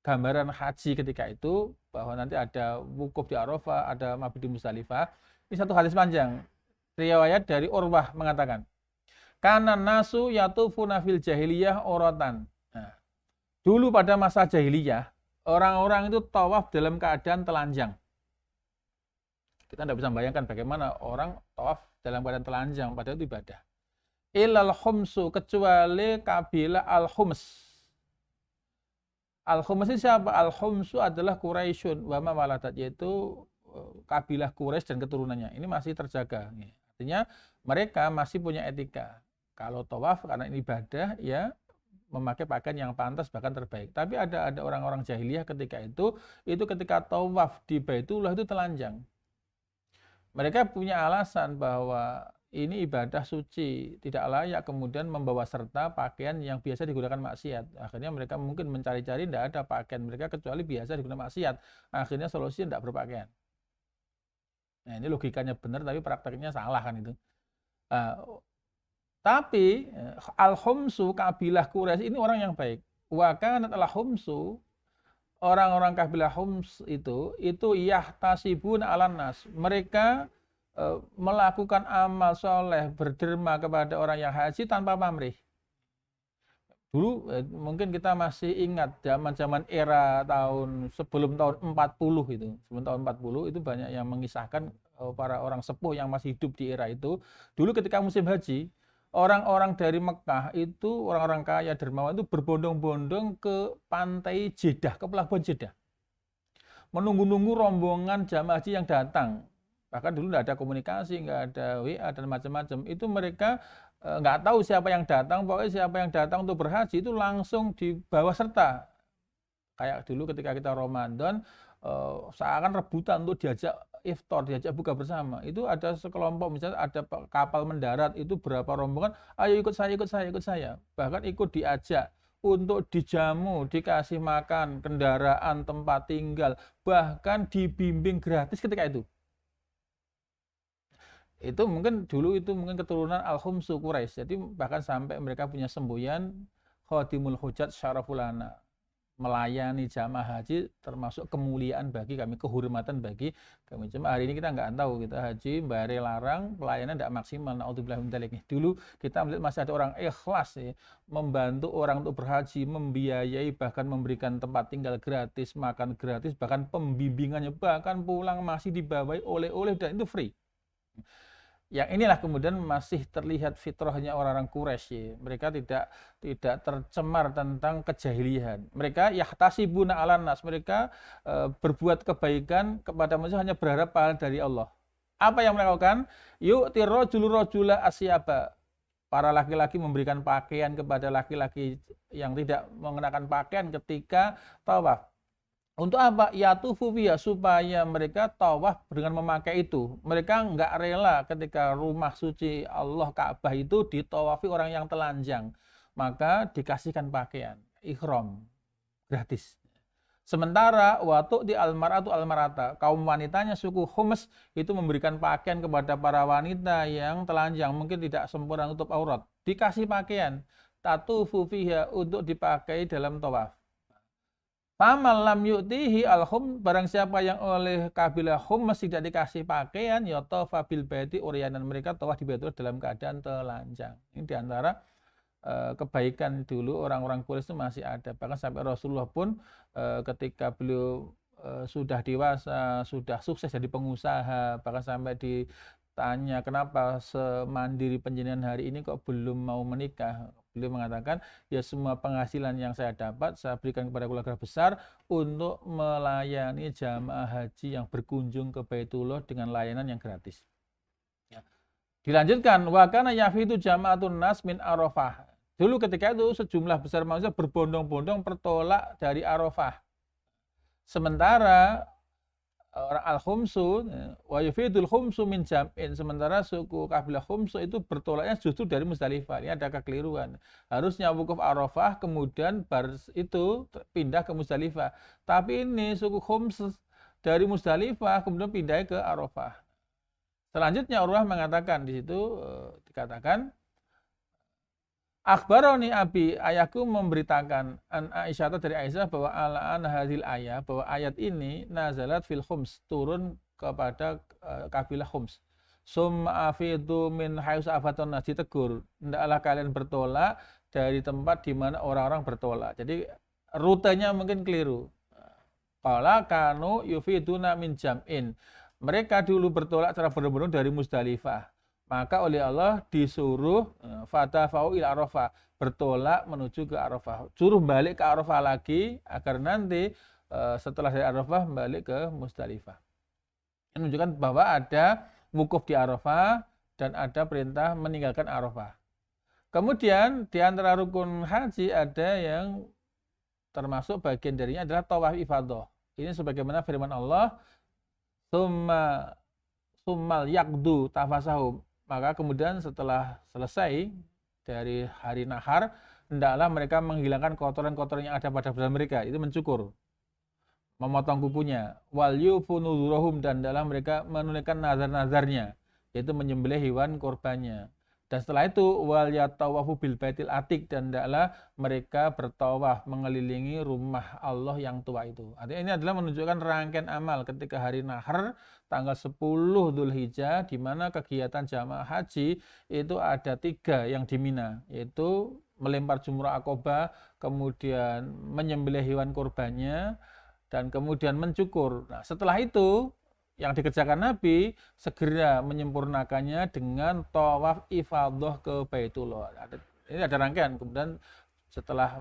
gambaran haji ketika itu, bahwa nanti ada wukuf di Arafah, ada mabit di Musdalifah. Ini satu hadis panjang. Riwayat dari Urwah mengatakan, "Kana nasu yatufuna fil jahiliyah uratan." Nah, dulu pada masa jahiliyah, orang-orang itu tawaf dalam keadaan telanjang. Kita tidak bisa membayangkan bagaimana orang tawaf dalam keadaan telanjang, padahal itu ibadah. Illal khumsu, kecuali kabilah al-khums. Al-khums ini siapa? Al-khumsu adalah Quraisyun wa ma waladat, yaitu kabilah Quraisy dan keturunannya. Ini masih terjaga. Artinya mereka masih punya etika. Kalau tawaf karena ini ibadah, ya memakai pakaian yang pantas, bahkan terbaik. Tapi ada orang-orang jahiliyah ketika itu ketika tawaf di Baitullah itu telanjang. Mereka punya alasan bahwa ini ibadah suci, tidak layak kemudian membawa serta pakaian yang biasa digunakan maksiat. Akhirnya mereka mungkin mencari-cari, tidak ada pakaian mereka kecuali biasa digunakan maksiat. Akhirnya solusi tidak berpakaian. Nah, ini logikanya benar, tapi prakteknya salah kan itu. Tapi al-khumsu, kabilah Quraisy ini orang yang baik. Wa kanat al-khumsu, orang-orang kabilah Khums itu yahtasibun 'alan nas. Mereka melakukan amal soleh, berderma kepada orang yang haji tanpa pamrih. Dulu mungkin kita masih ingat zaman-zaman era sebelum tahun 40 itu. Sebelum tahun 40 itu banyak yang mengisahkan para orang sepuh yang masih hidup di era itu. Dulu ketika musim haji, orang-orang dari Mekah itu, orang-orang kaya dermawan itu berbondong-bondong ke pantai Jeddah, ke pelabuhan Jeddah, menunggu-nunggu rombongan jamaah haji yang datang. Bahkan dulu tidak ada komunikasi, nggak ada WA dan macam-macam. Itu mereka nggak tahu siapa yang datang, pokoknya siapa yang datang untuk berhaji itu langsung dibawa serta. Kayak dulu ketika kita Ramadan, seakan rebutan untuk diajak iftar, diajak buka bersama. Itu ada sekelompok, misalnya ada kapal mendarat, itu berapa rombongan, ayo ikut saya, ikut saya, ikut saya. Bahkan ikut diajak untuk dijamu, dikasih makan, kendaraan, tempat tinggal, bahkan dibimbing gratis ketika itu. Itu mungkin dulu itu mungkin keturunan Al-Khumsu Quraisy. Jadi bahkan sampai mereka punya semboyan Khadimul Hujat Syarafulana, melayani jamaah haji termasuk kemuliaan bagi kami, kehormatan bagi kami. Cuma hari ini kita nggak tahu, kita haji bayar larang, pelayanan tidak maksimal. Naudzubillah min dzalik. Dulu kita melihat masih ada orang ikhlas ya, membantu orang untuk berhaji, membiayai, bahkan memberikan tempat tinggal gratis, makan gratis, bahkan pembimbingannya, bahkan pulang masih dibawahi oleh-oleh dan itu free. Yang inilah kemudian masih terlihat fitrahnya orang-orang Quraisy. Ya. Mereka tidak tercemar tentang kejahilian. Mereka yahtasibuna 'alan nas. Mereka berbuat kebaikan kepada manusia hanya berharap pahala dari Allah. Apa yang mereka lakukan? Yu'tir rajulu rajula asyaba. Para laki-laki memberikan pakaian kepada laki-laki yang tidak mengenakan pakaian ketika tawaf. Untuk apa? Yatufu biha, supaya mereka tawaf dengan memakai itu. Mereka nggak rela ketika rumah suci Allah Ka'bah itu ditawafi orang yang telanjang. Maka dikasihkan pakaian ihram gratis. Sementara waktu di almaratu almarata, kaum wanitanya suku Khums itu memberikan pakaian kepada para wanita yang telanjang, mungkin tidak sempurna tutup aurat. Dikasih pakaian tatufu fiha untuk dipakai dalam tawaf. Faman lam yu'tihi al-khum, barang siapa yang oleh kabilah Khum tidak dikasih pakaian, ya tawafa bil baiti uryanan, mereka tawaf di Baitul dalam keadaan telanjang. Ini diantara kebaikan dulu orang-orang Quraisy itu masih ada. Bahkan sampai Rasulullah pun ketika beliau sudah dewasa, sudah sukses jadi pengusaha, bahkan sampai ditanya kenapa semandiri penjenengan hari ini kok belum mau menikah. Beliau mengatakan, ya semua penghasilan yang saya dapat, saya berikan kepada keluarga besar untuk melayani jamaah haji yang berkunjung ke Baitullah dengan layanan yang gratis. Ya. Dilanjutkan, wa kana yafidu jama'atun nas min Arafah. Dulu ketika itu sejumlah besar manusia berbondong-bondong bertolak dari Arafah. Sementara orang Al-Khumsu, wa yufidul Khumsu min jam'in, sementara suku kabilah Khumsu itu bertolaknya justru dari Musdalifah. Ini ada kekeliruan. Harusnya wukuf Arafah kemudian itu pindah ke Musdalifah. Tapi ini suku Khums dari Musdalifah kemudian pindah ke Arafah. Selanjutnya Urwah mengatakan di situ dikatakan akhbaroni abi, ayahku memberitakan an Aisyah dari Aisyah bahwa al-an hadil ayat, bahwa ayat ini nazalat fil Khums, turun kepada kabilah Khums. Summa afidu min haitsu afatun nas, ditegur, hendaklah kalian bertolak dari tempat di mana orang-orang bertolak. Jadi rutenya mungkin keliru. Qala kanu yufiduna min jam'in. Mereka dulu bertolak secara berbondong dari Musdalifah. Maka oleh Allah disuruh fatafau ila Arafah, bertolak menuju ke Arafah. Suruh balik ke Arafah lagi agar nanti setelah dari Arafah balik ke Musdalifah. Ini menunjukkan bahwa ada wukuf di Arafah dan ada perintah meninggalkan Arafah. Kemudian di antara rukun haji ada yang termasuk bagian darinya adalah tawaf ifadah. Ini sebagaimana firman Allah, summal yakdu tafasahum. Maka kemudian setelah selesai dari hari nahar, hendaklah mereka menghilangkan kotoran-kotoran yang ada pada badan mereka, itu mencukur, memotong kukunya, wal yufu nuzurahum, dan hendaklah mereka menunaikan nazar-nazarnya, yaitu menyembelih hewan korbannya. Dan setelah itu wal yatawafu bil baitil atik, dan hendaklah mereka bertawaf mengelilingi rumah Allah yang tua itu. Artinya ini adalah menunjukkan rangkaian amal ketika hari nahar tanggal 10 Dzulhijjah, di mana kegiatan jamaah haji itu ada 3 yang di Mina, yaitu melempar jumrah akobah, kemudian menyembelih hewan korbannya, dan kemudian mencukur. Nah, setelah itu yang dikerjakan Nabi segera menyempurnakannya dengan tawaf ifadah ke Baitullah. Ini ada rangkaian. Kemudian setelah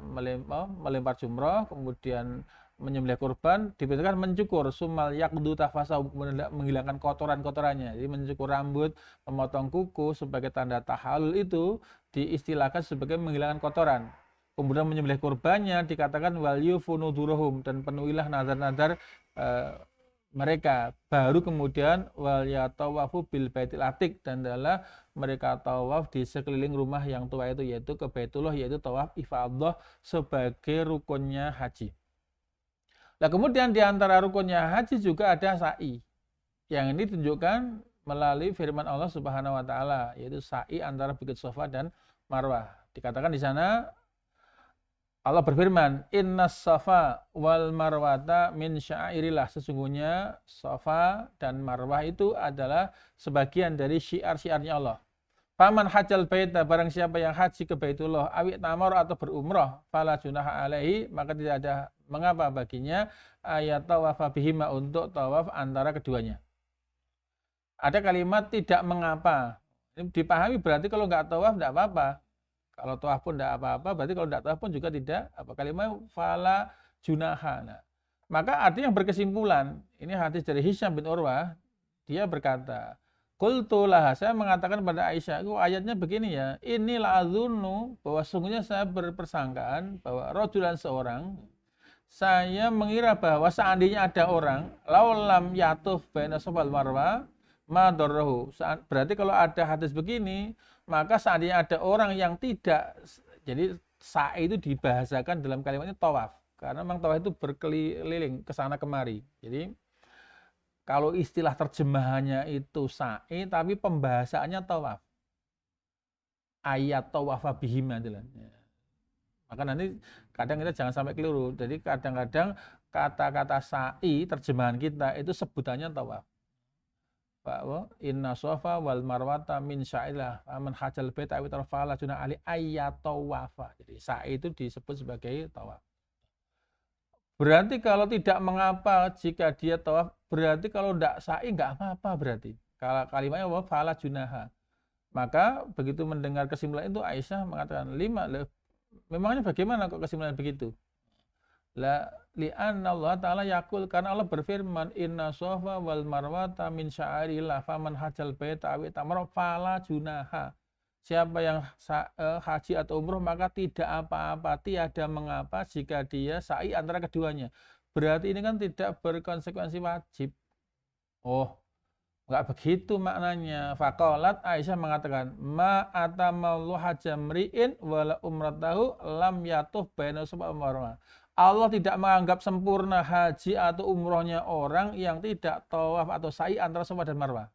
melempar jumrah, kemudian menyembelih kurban, diperintahkan mencukur, sumal yakdu tafasau, kemudian menghilangkan kotoran-kotorannya. Jadi mencukur rambut, memotong kuku sebagai tanda tahallul itu diistilahkan sebagai menghilangkan kotoran. kemudian menyembelih kurbannya, dikatakan wal yufu nuduruhum, dan penuhilah nazar-nazar mereka. Baru kemudian wal yatawafu bil baitil atiq, dan adalah mereka tawaf di sekeliling rumah yang tua itu, yaitu ke Baitullah, yaitu tawaf ifadah sebagai rukunnya haji. Nah, kemudian di antara rukunnya haji juga ada sa'i. Yang ini ditunjukkan melalui firman Allah Subhanahu wa taala, yaitu sa'i antara Bukit Safa dan Marwah. Dikatakan di sana Allah berfirman, "Innas safa wal marwata min sya'airillah." Sesungguhnya Safa dan Marwah itu adalah sebagian dari syiar-syiarnya Allah. Faman hajjal baita, barang siapa yang haji ke Baitullah, awi tamar atau berumrah, fala junaha alaihi, maka tidak ada mengapa baginya ayat tawafa bihima, untuk tawaf antara keduanya. Ada kalimat tidak mengapa. Ini dipahami berarti kalau nggak tawaf nggak apa-apa. Kalau tawaf pun tidak apa-apa, berarti kalau tidak tawaf pun juga tidak apa. Kalimat fala junaha. Nah, maka artinya berkesimpulan, ini hadis dari Hisham bin Urwah, dia berkata, qultu laha, saya mengatakan pada Aisyah, ayatnya begini ya, inilah azunnu, bahwa sungguhnya saya berpersangkaan bahwa rajulan seorang, saya mengira bahwa seandainya ada orang, laulam yatuf baina Safa wal Marwah ma darrahu. Berarti kalau ada hadis begini, maka seandainya ada orang yang tidak, jadi sa'i itu dibahasakan dalam kalimat ini tawaf, karena memang tawaf itu berkeliling ke sana kemari. Jadi kalau istilah terjemahannya itu sa'i, tapi pembahasaannya tawaf. Ayat tawafa bihima adalah. Maka nanti kadang kita jangan sampai keliru. Jadi kadang-kadang kata-kata sa'i terjemahan kita itu sebutannya tawaf. Bahwa inna sofa wal marwata min sya'illah aman hajal baita awi tarfala junah ali ayyatawafa. Jadi sa'i itu disebut sebagai tawaf. Berarti kalau tidak mengapa jika dia tawaf, berarti kalau tidak sa'i nggak apa-apa berarti. Kalau kalimatnya wa fala junaha. Maka begitu mendengar kesimpulan itu, Aisyah mengatakan, memangnya bagaimana kok kesimpulan begitu? La li'anna Allah ta'ala yaqul, karena Allah berfirman, inna sofa wal marwata min sya'arillah faman hajal baita awi tamar fala junaha. Siapa yang haji atau umroh maka tidak apa-apa, tiada mengapa jika dia sa'i antara keduanya. Berarti ini kan tidak berkonsekuensi wajib. Oh, enggak begitu maknanya. Faqalat, Aisyah mengatakan, ma atamallahu hajamri'in wala umratahu lam yatuh baina Safa wal Marwah. Allah tidak menganggap sempurna haji atau umrohnya orang yang tidak tawaf atau sa'i antara Safa dan Marwah.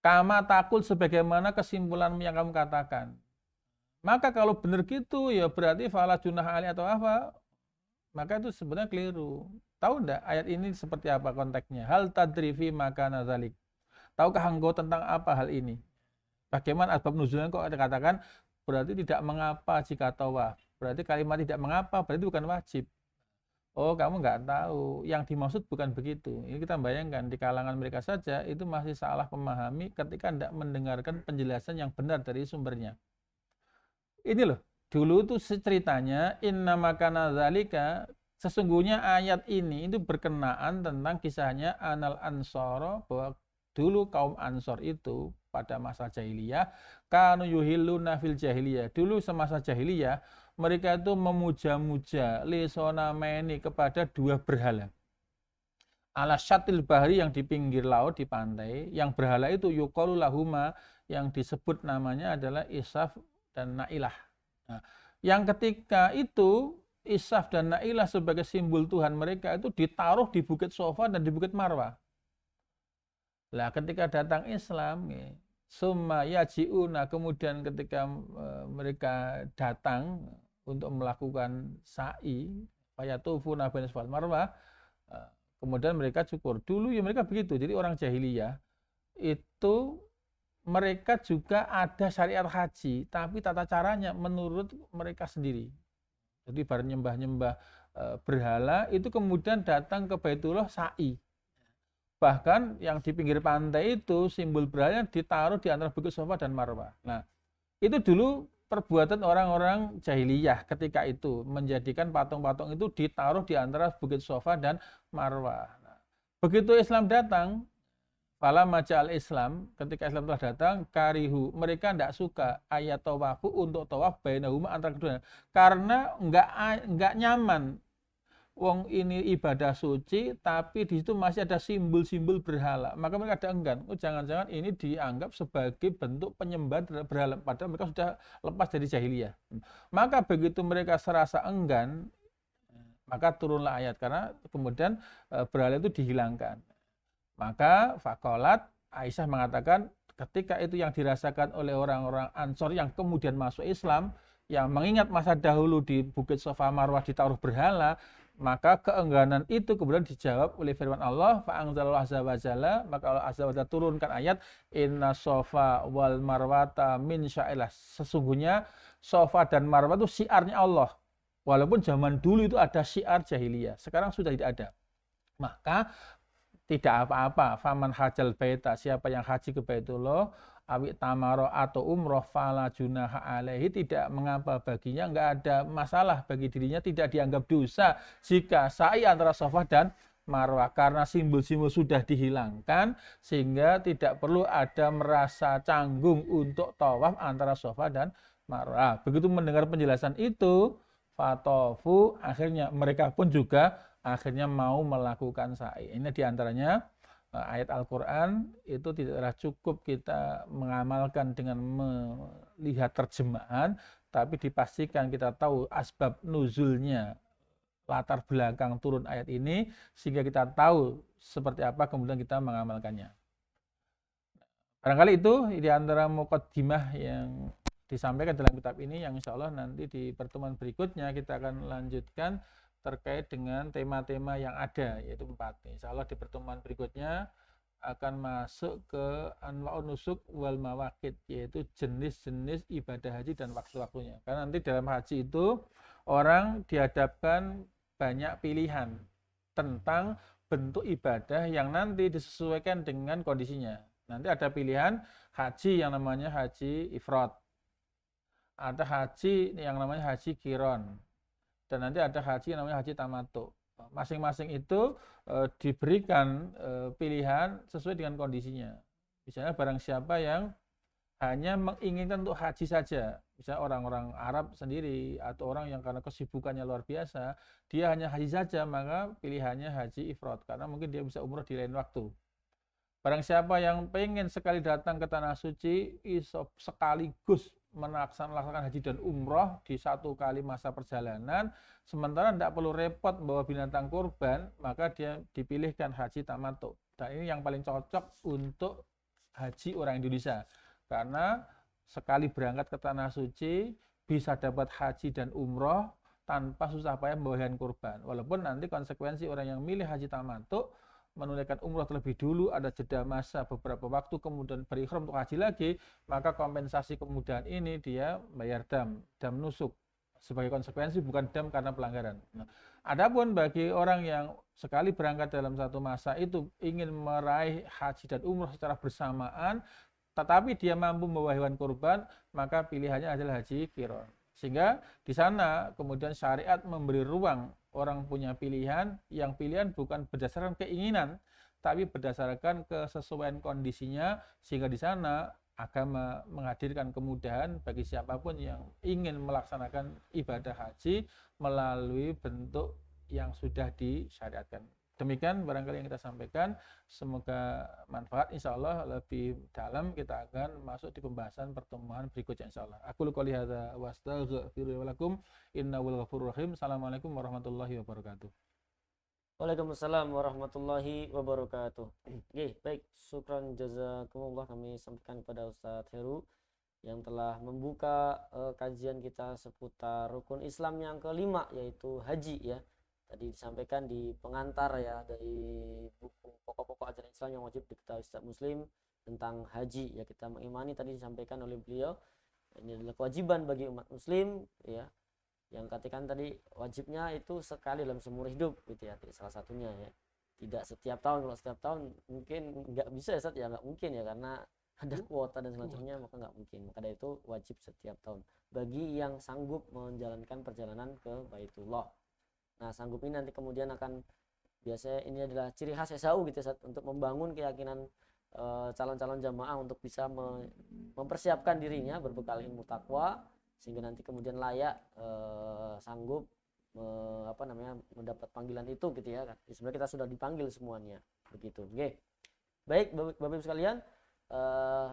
Kama takul, sebagaimana kesimpulan yang kamu katakan. Maka kalau benar gitu ya berarti fala junah ali atau apa? Maka itu sebenarnya keliru. Tahu enggak ayat ini seperti apa konteksnya? Hal tadrifi maka nazalik. Tahukah engkau tentang apa hal ini? Bagaimana asbab nuzulnya kok dikatakan berarti tidak mengapa jika tawaf. Berarti kalimat tidak mengapa berarti bukan wajib. Oh, kamu nggak tahu. Yang dimaksud bukan begitu. Ini kita bayangkan di kalangan mereka saja itu masih salah memahami ketika tidak mendengarkan penjelasan yang benar dari sumbernya. Ini loh, dulu itu ceritanya inna makana dzalika, sesungguhnya ayat ini itu berkenaan tentang kisahnya anal ansoro, bahwa dulu kaum Ansor itu pada masa jahiliyah kanu yuhilluna fil jahiliyah. Dulu semasa jahiliyah mereka itu memuja-muja lisonameni, kepada dua berhala. Ala syatil bahri, yang di pinggir laut, di pantai. Yang berhala itu yuqalu lahuma, yang disebut namanya adalah Isaf dan Na'ilah. Nah, yang ketika itu Isaf dan Na'ilah sebagai simbol Tuhan mereka itu ditaruh di Bukit Safa dan di Bukit Marwah. Lah ketika datang Islam, summa yaji'una, kemudian ketika mereka datang untuk melakukan sa'i, fayatufuna baina Safa wal Marwah, kemudian mereka cukur. Dulu ya mereka begitu. Jadi orang jahiliyah itu mereka juga ada syariat haji, tapi tata caranya menurut mereka sendiri. Jadi baru nyembah-nyembah berhala itu kemudian datang ke Baitullah sa'i. Bahkan yang di pinggir pantai itu simbol berhalanya ditaruh di antara Bukit Safa dan Marwah. Nah, itu dulu perbuatan orang-orang jahiliyah ketika itu, menjadikan patung-patung itu ditaruh di antara Bukit Safa dan Marwah. Nah, begitu Islam datang, Fala majal Islam, ketika Islam telah datang, karihu, mereka tidak suka ayat tawafu untuk tawaf bainahuma antara keduanya, karena enggak nyaman. Wong ini ibadah suci, tapi di situ masih ada simbol-simbol berhala. Maka mereka ada enggan. Oh, jangan-jangan ini dianggap sebagai bentuk penyembahan terhadap berhala. Padahal mereka sudah lepas dari jahiliyah. Maka begitu mereka serasa enggan, maka turunlah ayat. Karena kemudian berhala itu dihilangkan. Maka fakolat Aisyah mengatakan ketika itu yang dirasakan oleh orang-orang Ansor yang kemudian masuk Islam, yang mengingat masa dahulu di Bukit Safa Marwah ditaruh berhala, maka keengganan itu kemudian dijawab oleh firman Allah, fa'anzalallahu azza wa jalla, maka Allah azza wa jalla turunkan ayat, inna Safa wal Marwata min sya'illah, sesungguhnya Safa dan Marwah itu syiarnya Allah. Walaupun zaman dulu itu ada syiar jahiliyah, sekarang sudah tidak ada. Maka tidak apa-apa, faman hajal baita, siapa yang haji ke Baitullah, awi tamaro atau umroh fala junaha alaihi, tidak mengapa baginya, enggak ada masalah bagi dirinya, tidak dianggap dosa jika sa'i antara Safa dan Marwah, karena simbol-simbol sudah dihilangkan sehingga tidak perlu ada merasa canggung untuk tawaf antara Safa dan Marwah. Begitu mendengar penjelasan itu, fatofu, akhirnya mereka pun juga akhirnya mau melakukan sa'i. Ini diantaranya ayat Al-Quran itu tidaklah cukup kita mengamalkan dengan melihat terjemahan, tapi dipastikan kita tahu asbab nuzulnya, latar belakang turun ayat ini, sehingga kita tahu seperti apa kemudian kita mengamalkannya. Barangkali itu diantara muqaddimah yang disampaikan dalam kitab ini, yang insya Allah nanti di pertemuan berikutnya kita akan lanjutkan terkait dengan tema-tema yang ada, yaitu 4. Insya Allah di pertemuan berikutnya akan masuk ke anwa'un nusuk wal mawaqit, yaitu jenis-jenis ibadah haji dan waktu-waktunya. Karena nanti dalam haji itu orang dihadapkan banyak pilihan tentang bentuk ibadah yang nanti disesuaikan dengan kondisinya. Nanti ada pilihan haji yang namanya haji ifrad, ada haji yang namanya haji qiron, dan nanti ada haji yang namanya haji tamattu. Masing-masing itu diberikan pilihan sesuai dengan kondisinya. Misalnya barang siapa yang hanya menginginkan untuk haji saja, misalnya orang-orang Arab sendiri atau orang yang karena kesibukannya luar biasa, dia hanya haji saja, maka pilihannya haji ifrad, karena mungkin dia bisa umroh di lain waktu. Barang siapa yang pengen sekali datang ke Tanah Suci, sekaligus melaksanakan haji dan umroh di satu kali masa perjalanan, sementara tidak perlu repot bawa binatang kurban, maka dia dipilihkan haji tamattu. Dan ini yang paling cocok untuk haji orang Indonesia, karena sekali berangkat ke Tanah Suci bisa dapat haji dan umroh tanpa susah payah membawa hewan kurban. Walaupun nanti konsekuensi orang yang milih haji tamattu menunaikan umroh terlebih dulu, ada jeda masa beberapa waktu, kemudian berikhram untuk haji lagi, maka kompensasi kemudahan ini dia bayar dam nusuk sebagai konsekuensi, bukan dam karena pelanggaran. Nah, adapun bagi orang yang sekali berangkat dalam satu masa itu ingin meraih haji dan umroh secara bersamaan, tetapi dia mampu membawa hewan kurban, maka pilihannya adalah haji qiron. Sehingga di sana kemudian syariat memberi ruang orang punya pilihan, yang pilihan bukan berdasarkan keinginan, tapi berdasarkan kesesuaian kondisinya, sehingga di sana agama menghadirkan kemudahan bagi siapapun yang ingin melaksanakan ibadah haji melalui bentuk yang sudah disyariatkan. Demikian barangkali yang kita sampaikan, semoga manfaat. Insya Allah lebih dalam kita akan masuk di pembahasan pertemuan berikutnya insya Allah. Aku qouli hadza wa astaghfiru lakum innahu ghafurur rahim. Assalamualaikum warahmatullahi wabarakatuh. Waalaikumsalam warahmatullahi wabarakatuh. Oke, baik, syukran jazakumullah kami sampaikan kepada Ustadz Heru yang telah membuka kajian kita seputar rukun Islam yang kelima, yaitu haji ya. Tadi disampaikan di pengantar ya dari buku pokok-pokok ajaran Islam yang wajib diketahui setiap muslim tentang haji ya. Kita mengimani tadi disampaikan oleh beliau, ini adalah kewajiban bagi umat muslim ya, yang katakan tadi wajibnya itu sekali dalam seumur hidup gitu ya, salah satunya ya, tidak setiap tahun. Kalau setiap tahun mungkin nggak bisa ya Ustaz ya, nggak mungkin ya, karena ada kuota dan selanjutnya, maka nggak mungkin. Maka dari itu wajib setiap tahun bagi yang sanggup menjalankan perjalanan ke Baitullah. Nah, sanggup ini nanti kemudian akan, biasanya ini adalah ciri khas SAU gitu Ustaz, untuk membangun keyakinan calon-calon jamaah untuk bisa mempersiapkan dirinya berbekal ilmu takwa sehingga nanti kemudian layak sanggup mendapat panggilan itu gitu ya. Sebenarnya kita sudah dipanggil semuanya begitu. Oke. Baik Bapak Ibu sekalian,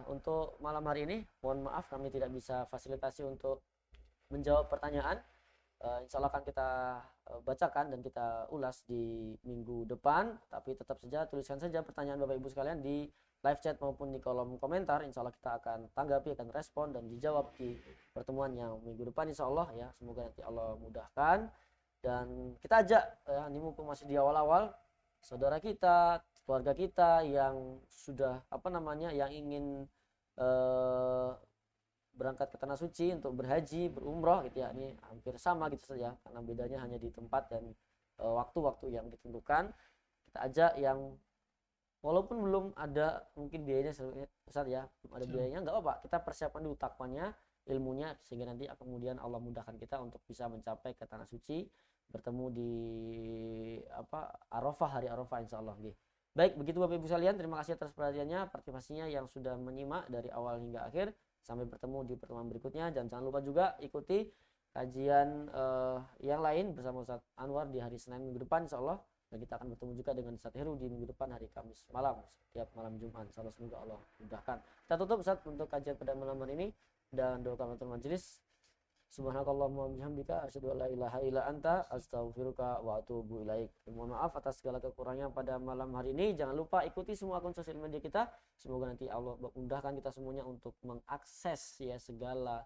untuk malam hari ini mohon maaf kami tidak bisa fasilitasi untuk menjawab pertanyaan. Insya Allah akan kita bacakan dan kita ulas di minggu depan, tapi tetap saja tuliskan saja pertanyaan Bapak Ibu sekalian di live chat maupun di kolom komentar. Insya Allah kita akan tanggapi, akan respon dan dijawab di pertemuan yang minggu depan insya Allah ya. Semoga nanti Allah mudahkan dan kita ajak ini mumpung masih di awal-awal, saudara kita, keluarga kita yang sudah yang ingin berangkat ke tanah suci untuk berhaji, berumroh gitu ya. Ini hampir sama gitu saja karena bedanya hanya di tempat dan waktu-waktu yang ditentukan. Kita ajak yang walaupun belum ada mungkin biayanya Ustaz ya, belum ada biayanya, nggak apa-apa, kita persiapkan dulu takwanya, ilmunya sehingga nanti kemudian Allah mudahkan kita untuk bisa mencapai ke tanah suci, bertemu di Arafah, hari Arafah insyaallah. Baik, begitu Bapak Ibu sekalian, terima kasih atas perhatiannya, partisipasinya yang sudah menyimak dari awal hingga akhir. Sampai bertemu di pertemuan berikutnya dan jangan lupa juga ikuti kajian yang lain bersama Ustaz Anwar di hari Senin minggu depan insyaallah. Dan kita akan bertemu juga dengan Ustaz Heru di minggu depan hari Kamis malam, setiap malam Jumat. Insyaallah semoga Allah mudahkan. Kita tutup Ustaz untuk kajian pada malam hari ini dan doa kafaratul majelis. Subhanakallahumma wa bihamdika asyhadu an la ilaha illa anta astaghfiruka wa atubu ilaik. Mohon maaf atas segala kekurangan pada malam hari ini. Jangan lupa ikuti semua akun sosial media kita. Semoga nanti Allah mudahkan kita semuanya untuk mengakses ya segala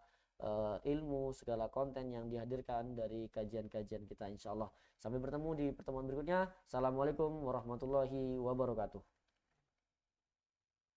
ilmu, segala konten yang dihadirkan dari kajian-kajian kita insyaallah. Sampai bertemu di pertemuan berikutnya. Assalamualaikum warahmatullahi wabarakatuh.